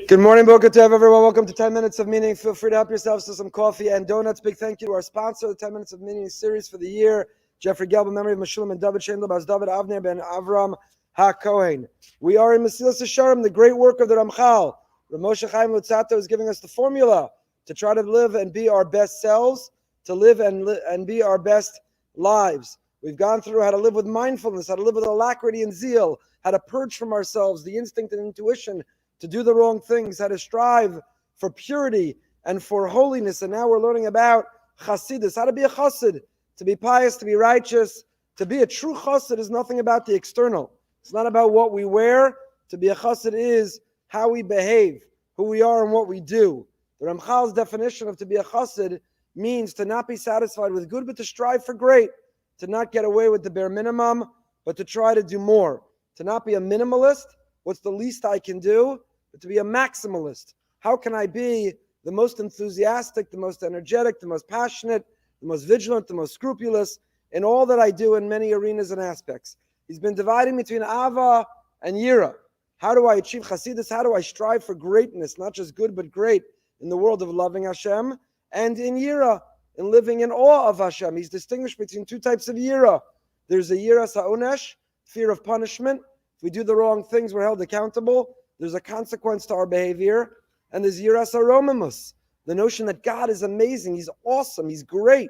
Good morning, Boker Tov, everyone. Welcome to 10 Minutes of Meaning. Feel free to help yourselves to some coffee and donuts. Big thank you to our sponsor, the 10 Minutes of Meaning series for the year, Jeffrey Gelb, in memory of Meshulam and David Shendel, Bas David Avner ben Avram HaKohen. We are in Mesillas Yesharim, the great work of the Ramchal. R Moshe Chaim Luzzatto is giving us the formula to try to live and be our best selves, to live and be our best lives. We've gone through how to live with mindfulness, how to live with alacrity and zeal, how to purge from ourselves the instinct and intuition to do the wrong things, how to strive for purity and for holiness. And now we're learning about chassidus, how to be a chassid, to be pious, to be righteous. To be a true chassid is nothing about the external. It's not about what we wear. To be a chassid is how we behave, who we are and what we do. The Ramchal's definition of to be a chassid means to not be satisfied with good, but to strive for great, to not get away with the bare minimum, but to try to do more, to not be a minimalist, what's the least I can do, but to be a maximalist. How can I be the most enthusiastic, the most energetic, the most passionate, the most vigilant, the most scrupulous in all that I do in many arenas and aspects? He's been dividing between Ava and Yira. How do I achieve chassidus? How do I strive for greatness, not just good, but great in the world of loving Hashem, and in Yira, in living in awe of Hashem? He's distinguished between two types of Yira. There's a Yira Sa'onesh, fear of punishment. If we do the wrong things, we're held accountable. There's a consequence to our behavior. And there's Yiras Aromimus, the notion that God is amazing, He's awesome, He's great.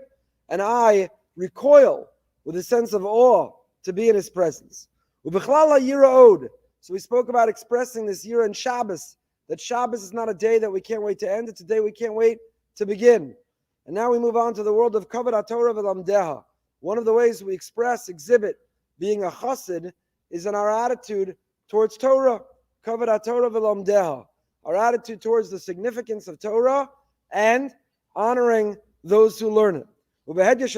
And I recoil with a sense of awe to be in His presence. Ubechlala Yira Od. So we spoke about expressing this Yira in Shabbos, that Shabbos is not a day that we can't wait to end, it's a day we can't wait to begin. And now we move on to the world of Kavod Torah v'Lamdeha. One of the ways we exhibit being a chassid is in our attitude towards Torah. Kavod Torah v'Lamdeha. Our attitude towards the significance of Torah and honoring those who learn it. We learn the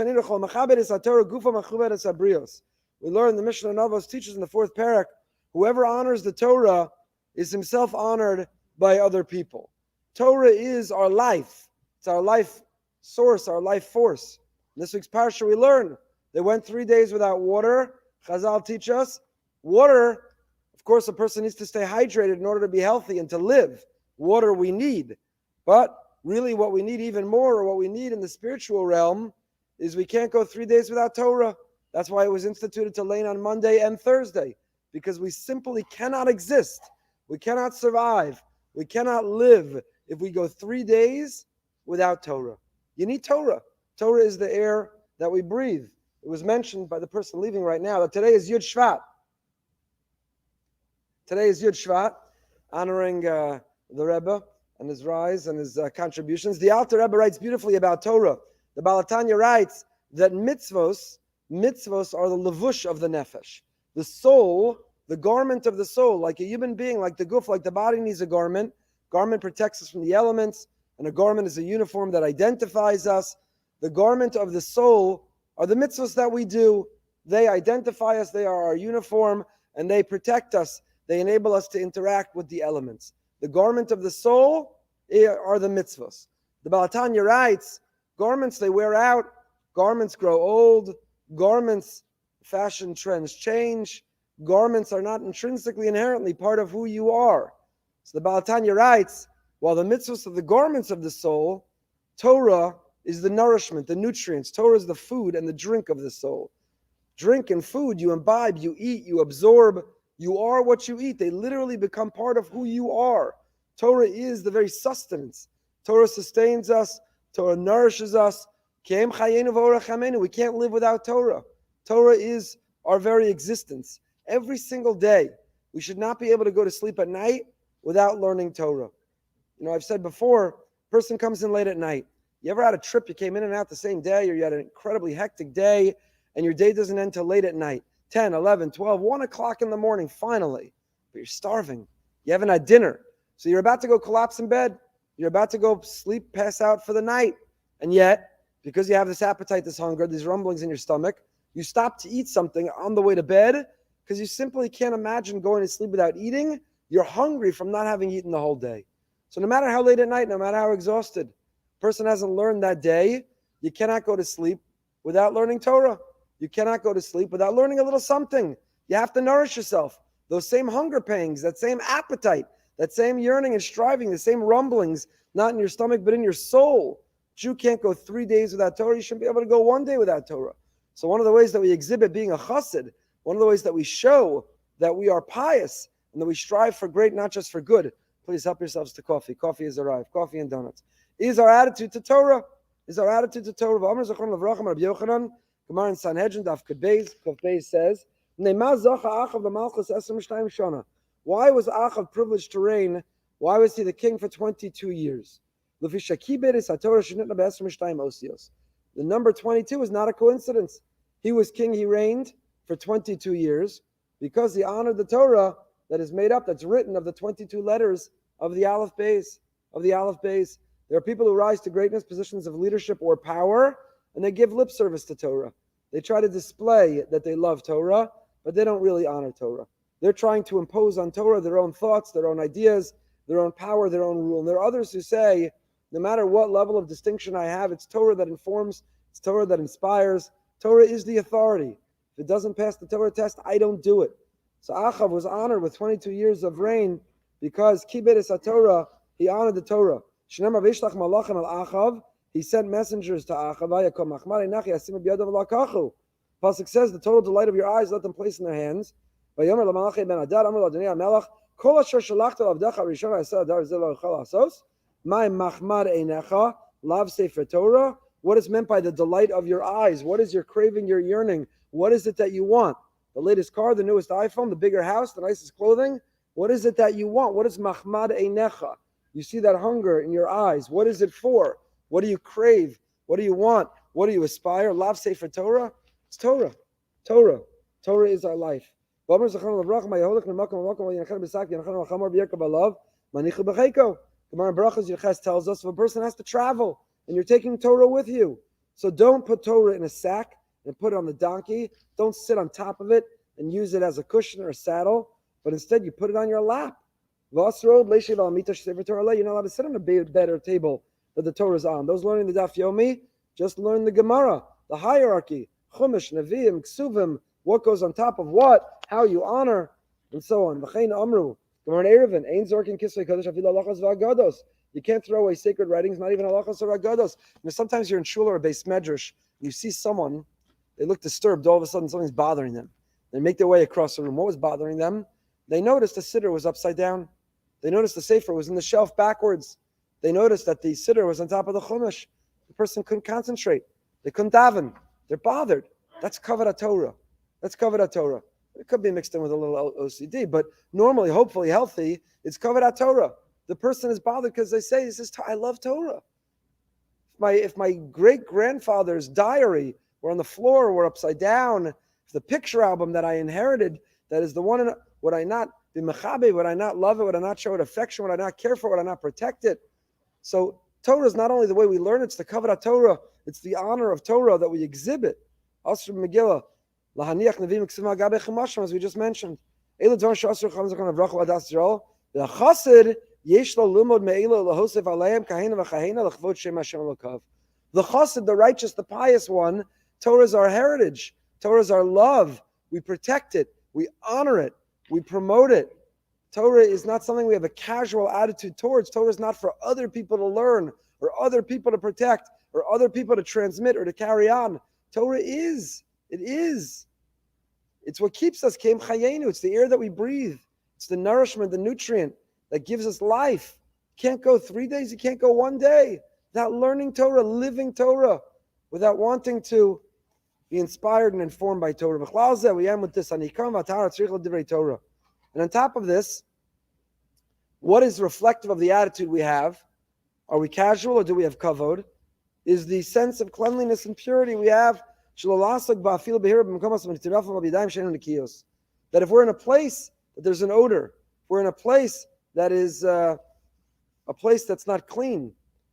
Mishnah Navos teaches in the fourth parak, whoever honors the Torah is himself honored by other people. Torah is our life. It's our life source, our life force. In this week's parsha we learn they went 3 days without water. Chazal teach us water. Of course, a person needs to stay hydrated in order to be healthy and to live. Water we need. But really what we need even more, or what we need in the spiritual realm, is we can't go 3 days without Torah. That's why it was instituted to lane on Monday and Thursday, because we simply cannot exist. We cannot survive. We cannot live if we go 3 days without Torah. You need Torah. Torah is the air that we breathe. It was mentioned by the person leaving right now that today is Yud Shvat. Today is Yud Shvat, honoring the Rebbe and his rise and his contributions. The Alter Rebbe writes beautifully about Torah. The Baal HaTanya writes that mitzvos are the levush of the nefesh. The soul, the garment of the soul, like a human being, like the guf, like the body needs a garment. Garment protects us from the elements, and a garment is a uniform that identifies us. The garment of the soul are the mitzvos that we do. They identify us, they are our uniform, and they protect us. They enable us to interact with the elements. The garment of the soul are the mitzvos. The Baal HaTanya writes, garments, they wear out, garments grow old, garments, fashion trends change, garments are not intrinsically, inherently part of who you are. So the Baal HaTanya writes, while the mitzvos are the garments of the soul, Torah is the nourishment, the nutrients. Torah is the food and the drink of the soul. Drink and food, you imbibe, you eat, you absorb. You are what you eat. They literally become part of who you are. Torah is the very sustenance. Torah sustains us. Torah nourishes us. We can't live without Torah. Torah is our very existence. Every single day, we should not be able to go to sleep at night without learning Torah. You know, I've said before, a person comes in late at night. You ever had a trip, you came in and out the same day, or you had an incredibly hectic day, and your day doesn't end till late at night? 10, 11, 12, 1 o'clock in the morning, finally. But you're starving. You haven't had dinner. So you're about to go collapse in bed. You're about to go sleep, pass out for the night. And yet, because you have this appetite, this hunger, these rumblings in your stomach, you stop to eat something on the way to bed because you simply can't imagine going to sleep without eating. You're hungry from not having eaten the whole day. So no matter how late at night, no matter how exhausted, a person hasn't learned that day, you cannot go to sleep without learning Torah. You cannot go to sleep without learning a little something. You have to nourish yourself. Those same hunger pangs, that same appetite that same yearning and striving, the same rumblings, not in your stomach, but in your soul. Jew can't go 3 days without Torah. You shouldn't be able to go 1 day without Torah. So one of the ways that we exhibit being a chassid, one of the ways that we show that we are pious and that we strive for great, not just for good. Please help yourselves to coffee. Coffee has arrived. Coffee and donuts. Is our attitude to Torah. Is our attitude to Torah. Gemara in Sanhedrin, Daf Kaf says, why was Achab privileged to reign? Why was he the king for 22 years? The number 22 is not a coincidence. He was king, he reigned for 22 years because he honored the Torah that is made up, that's written of the 22 letters of the Aleph Beis. There are people who rise to greatness, positions of leadership or power, and they give lip service to Torah. They try to display that they love Torah, but they don't really honor Torah. They're trying to impose on Torah their own thoughts, their own ideas, their own power, their own rule. And there are others who say, no matter what level of distinction I have, it's Torah that informs, it's Torah that inspires. Torah is the authority. If it doesn't pass the Torah test, I don't do it. So Achab was honored with 22 years of reign because Kibbedes HaTorah, he honored the Torah. שנאמר וישלח מלאכים על אחאב, he sent messengers to Achab. Pasuk says, the total delight of your eyes, let them place in their hands. ויאמר למלאכים בן הדד, אמר לאדוני המלך, כל אשר שלחת לעבדך הראשון יעשה הדבר הזה לא יוכל לעשות. מה מחמד עיניך, לאו ספר Torah? What is meant by the delight of your eyes? What is your craving, your yearning? What is it that you want? The latest car, the newest iPhone, the bigger house, the nicest clothing? What is it that you want? What is mahmad einecha? You see that hunger in your eyes. What is it for? What do you crave? What do you want? What do you aspire? Lav sefer Torah? It's Torah. Torah. Torah is our life. Gemara in Brachos Yechas tells us if a person has to travel and you're taking Torah with you, so don't put Torah in a sack and put it on the donkey. Don't sit on top of it and use it as a cushion or a saddle, but instead you put it on your lap. You're not allowed to sit on a bed or table that the Torah is on. Those learning the Daf Yomi, just learn the Gemara, the hierarchy, Chumash, Nevi'im, Ksuvim, what goes on top of what, how you honor, and so on. You can't throw away sacred writings, not even halachos or agados. Sometimes you're in shul or a beis medrash, and you see someone, they look disturbed, all of a sudden something's bothering them. They make their way across the room. What was bothering them? They noticed the siddur was upside down. They noticed the sefer was in the shelf backwards. They noticed that the siddur was on top of the chumash. The person couldn't concentrate. They couldn't daven. They're bothered. That's kavod Torah. That's kavod Torah. It could be mixed in with a little OCD, but normally, hopefully healthy, it's kavod Torah. The person is bothered because they say, I love Torah. If my great-grandfather's diary were on the floor, were upside down, if the picture album that I inherited, that is the one, would I not be mechabe, would I not love it, would I not show it affection, would I not care for it, would I not protect it? So Torah is not only the way we learn, it's the kavod Torah, it's the honor of Torah that we exhibit. Also from Megillah, lahaniach nevim ksima gabe chumashim, as we just mentioned. The chassid yesh lo limod me'ila lahosef aleim kahena v'chahena l'chvod shem Hashem elokav. The chassid, the righteous, the pious one, Torah is our heritage. Torah is our love. We protect it. We honor it. We promote it. Torah is not something we have a casual attitude towards. Torah is not for other people to learn or other people to protect or other people to transmit or to carry on. Torah is. It is. It's what keeps us. Kem chayenu. It's the air that we breathe. It's the nourishment, the nutrient that gives us life. You can't go 3 days. You can't go 1 day without learning Torah, living Torah, without wanting to be inspired and informed by Torah. We end with this. And on top of this, what is reflective of the attitude we have? Are we casual or do we have kavod? Is the sense of cleanliness and purity we have. That if we're in a place that there's an odor, if we're in a place that is a place that's not clean,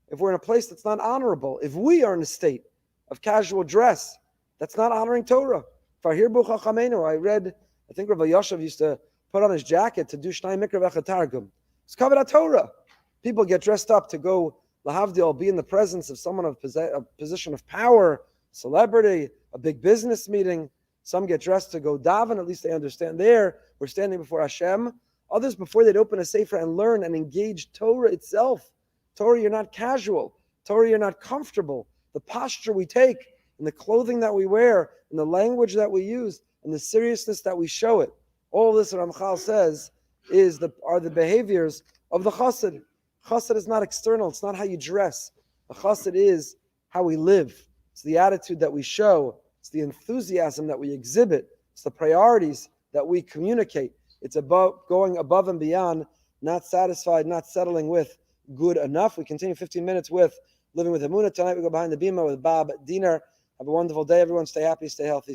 if we're in a place that's not honorable, if we are in a state of casual dress, that's not honoring Torah. I read, I think Rabbi Yoshev used to put on his jacket to do Shnai Mikra V'Chatargum. It's kavod Torah. People get dressed up to go lahavdil, be in the presence of someone of a position of power, celebrity, a big business meeting. Some get dressed to go daven. At least they understand there we're standing before Hashem. Others, before they'd open a sefer and learn and engage Torah itself. Torah, you're not casual. Torah, you're not comfortable. The posture we take, and the clothing that we wear, and the language that we use, and the seriousness that we show it. All this, Ramchal says, are the behaviors of the chassid. Chassid is not external. It's not how you dress. The chassid is how we live. It's the attitude that we show. It's the enthusiasm that we exhibit. It's the priorities that we communicate. It's about going above and beyond, not satisfied, not settling with good enough. We continue 15 minutes with Living with Emunah. Tonight we go behind the bima with Bab Dinar. Have a wonderful day, everyone. Stay happy, stay healthy.